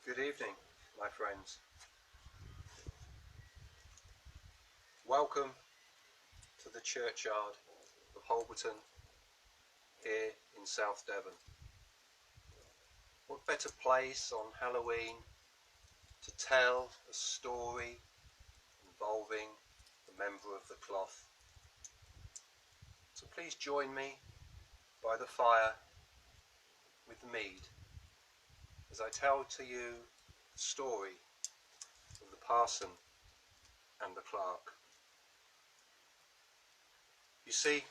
Good evening, my friends. Welcome to the churchyard of Holberton here in South Devon. What better place on Halloween to tell a story involving a member of the cloth. So please join me by the fire with the mead as I tell to you the story of the parson and the clerk. You see,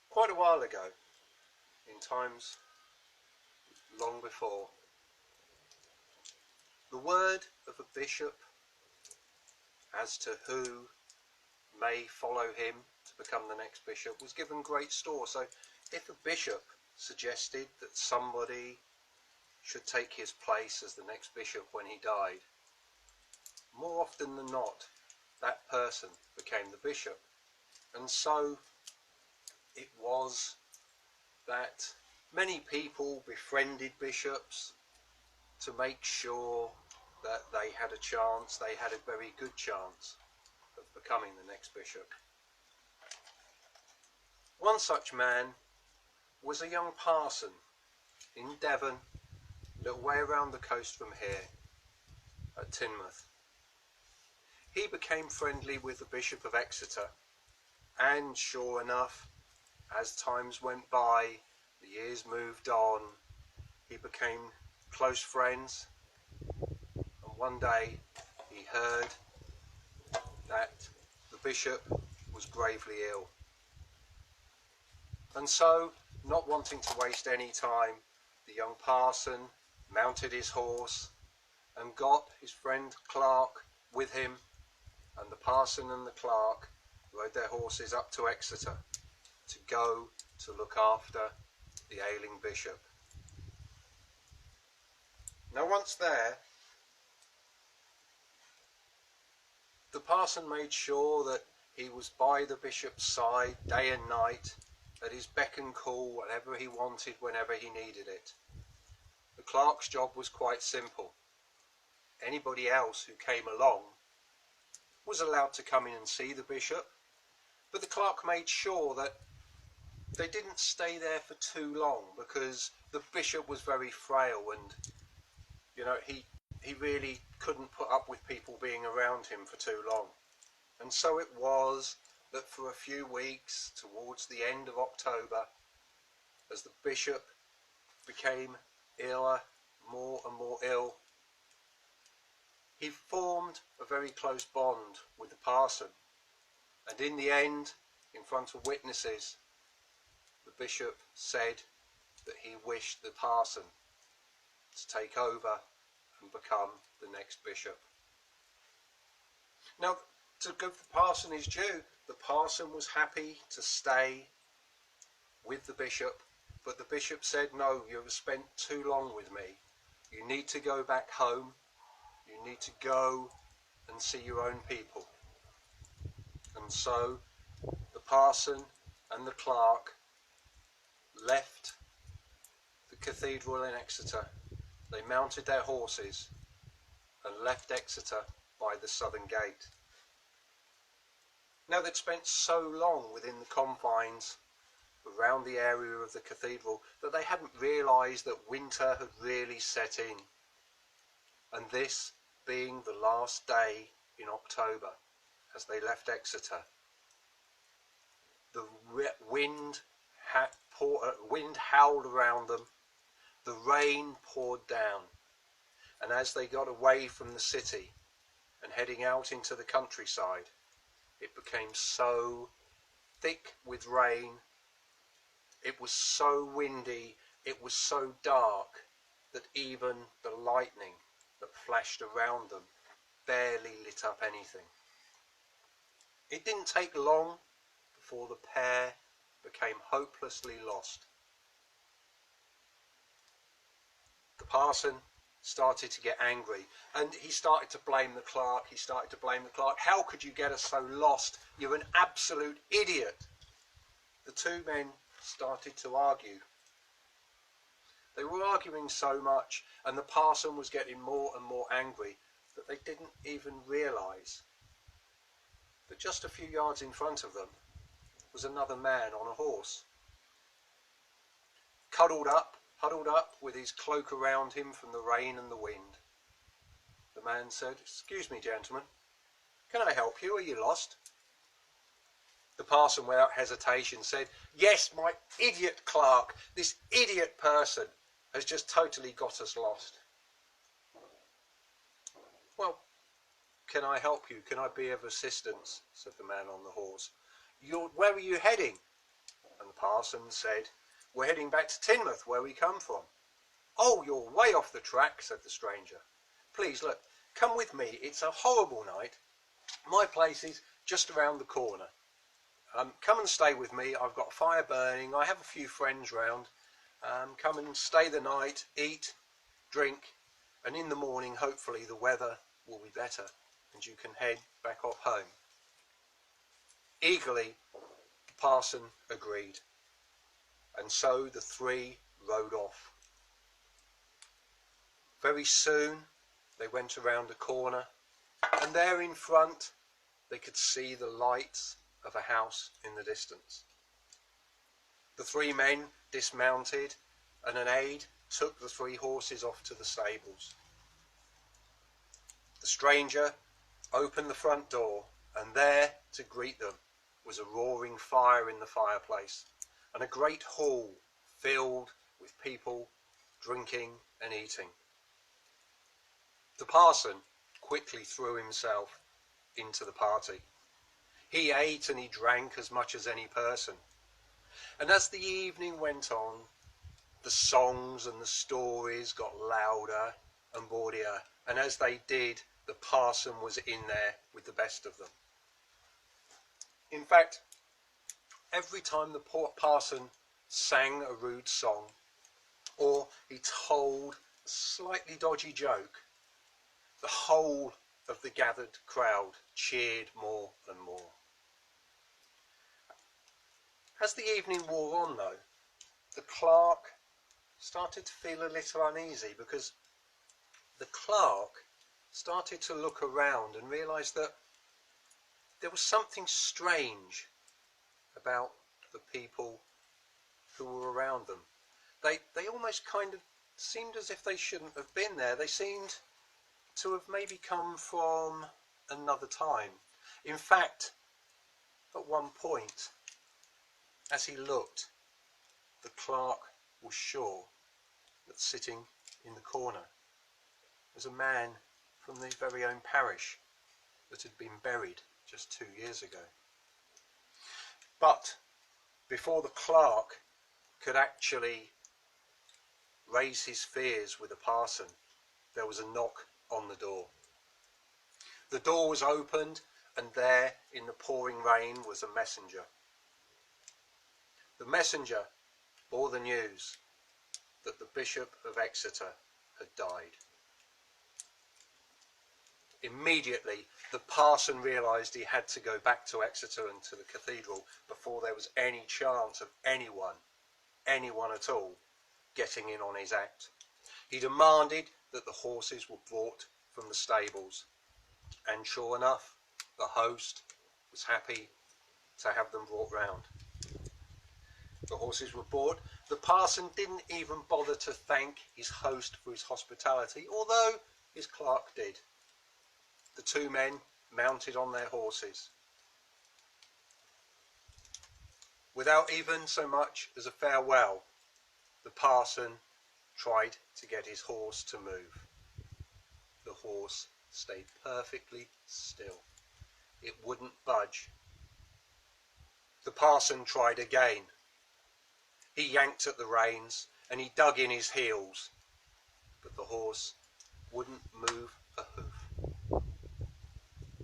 quite a while ago, in times long before, the word of a bishop as to who may follow him to become the next bishop was given great store. So if a bishop suggested that somebody should take his place as the next bishop when he died, more often than not, that person became the bishop. And so it was that many people befriended bishops to make sure that they had a chance, they had a very good chance of becoming the next bishop. One such man was a young parson in Devon, a little way around the coast from here, at Teignmouth. He became friendly with the Bishop of Exeter, and sure enough, as times went by, the years moved on, he became close friends, and one day he heard that the bishop was gravely ill. And so, not wanting to waste any time, the young parson mounted his horse and got his friend Clerk with him, and the parson and the clerk rode their horses up to Exeter to go to look after the ailing bishop. Now once there, the parson made sure that he was by the bishop's side day and night, at his beck and call, whatever he wanted, whenever he needed it. The clerk's job was quite simple. Anybody else who came along was allowed to come in and see the bishop, but the clerk made sure that they didn't stay there for too long, because the bishop was very frail and, he really couldn't put up with people being around him for too long. And so it was that for a few weeks, towards the end of October, as the bishop became iller, more and more ill, he formed a very close bond with the parson, and in the end, in front of witnesses, the bishop said that he wished the parson to take over and become the next bishop. Now, to give the parson his due, the parson was happy to stay with the bishop, but the bishop said, "No, you have spent too long with me. You need to go back home. You need to go and see your own people." And so the parson and the clerk left the cathedral in Exeter. They mounted their horses and left Exeter by the southern gate. Now they'd spent so long within the confines around the area of the cathedral that they hadn't realised that winter had really set in. And this being the last day in October, as they left Exeter, the wind howled around them, the rain poured down, and as they got away from the city and heading out into the countryside, it became so thick with rain, it was so windy, it was so dark that even the lightning that flashed around them barely lit up anything. It didn't take long before the pair became hopelessly lost. The parson started to get angry, and he started to blame the clerk. How could you get us so lost? You're an absolute idiot. The two men started to argue. They were arguing so much, and the parson was getting more and more angry, that they didn't even realise that just a few yards in front of them was another man on a horse, huddled up with his cloak around him from the rain and the wind. The man said, "Excuse me, gentlemen, can I help you? Are you lost?" The parson, without hesitation, said, "Yes, my idiot clerk, this idiot person has just totally got us lost." "Well, can I help you? Can I be of assistance?" said the man on the horse. "Where are you heading?" And the parson said, "We're heading back to Teignmouth, where we come from." "Oh, you're way off the track," said the stranger. "Please, look, come with me. It's a horrible night. My place is just around the corner. Come and stay with me. I've got a fire burning. I have a few friends round. Come and stay the night, eat, drink, and in the morning, hopefully, the weather will be better and you can head back off home." Eagerly, the parson agreed, and so the three rode off. Very soon, they went around a corner, and there in front, they could see the lights of a house in the distance. The three men dismounted, and an aide took the three horses off to the stables. The stranger opened the front door, and there to greet them was a roaring fire in the fireplace, and a great hall filled with people drinking and eating. The parson quickly threw himself into the party. He ate and he drank as much as any person. And as the evening went on, the songs and the stories got louder and bawdier, and as they did, the parson was in there with the best of them. In fact, every time the parson sang a rude song, or he told a slightly dodgy joke, the whole of the gathered crowd cheered more and more. As the evening wore on, though, the clerk started to feel a little uneasy, because the clerk started to look around and realised that there was something strange about the people who were around them. They almost kind of seemed as if they shouldn't have been there. They seemed to have maybe come from another time. In fact, at one point, as he looked, the clerk was sure that sitting in the corner was a man from the very own parish that had been buried just 2 years ago. But before the clerk could actually raise his fears with the parson, there was a knock on the door. The door was opened, and there in the pouring rain was a messenger. The messenger bore the news that the Bishop of Exeter had died. Immediately, the parson realised he had to go back to Exeter and to the cathedral before there was any chance of anyone at all, getting in on his act. He demanded that the horses were brought from the stables, and sure enough, the host was happy to have them brought round. The horses were brought. The parson didn't even bother to thank his host for his hospitality, although his clerk did. The two men mounted on their horses. Without even so much as a farewell, the parson tried to get his horse to move. The horse stayed perfectly still. It wouldn't budge. The parson tried again. He yanked at the reins and he dug in his heels, but the horse wouldn't move a hoof.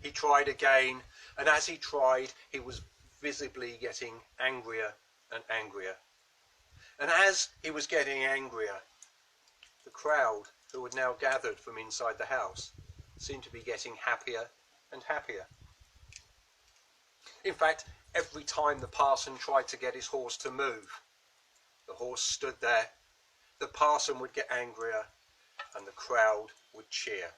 He tried again, and as he tried, he was visibly getting angrier and angrier. And as he was getting angrier, the crowd who had now gathered from inside the house seemed to be getting happier and happier. In fact, every time the parson tried to get his horse to move, the horse stood there the parson would get angrier and the crowd would cheer.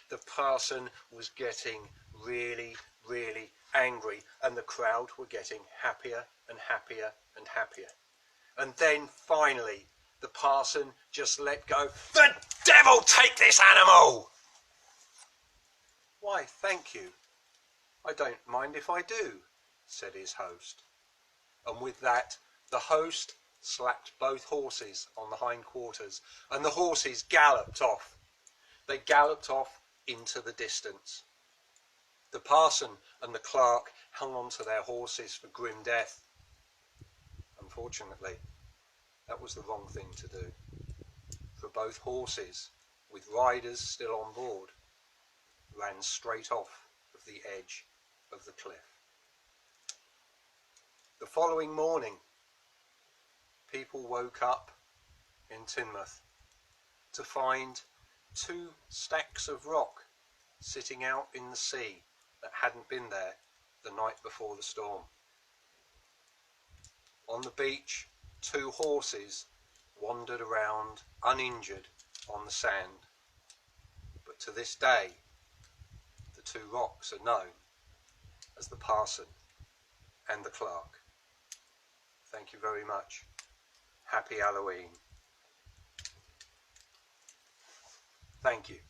The parson was getting really, really angry and the crowd were getting happier and happier and happier. And then finally the parson just let go. "The devil take this animal!" "Why, thank you. I don't mind if I do," said his host. And with that, the host slapped both horses on the hindquarters and the horses galloped off. They galloped off into the distance. The parson and the clerk hung on to their horses for grim death. Unfortunately, that was the wrong thing to do, for both horses, with riders still on board, ran straight off of the edge of the cliff. The following morning, people woke up in Teignmouth to find 2 stacks of rock sitting out in the sea that hadn't been there the night before the storm. On the beach, 2 horses wandered around uninjured on the sand. But to this day, the 2 rocks are known as the Parson and the Clerk. Thank you very much. Happy Halloween. Thank you.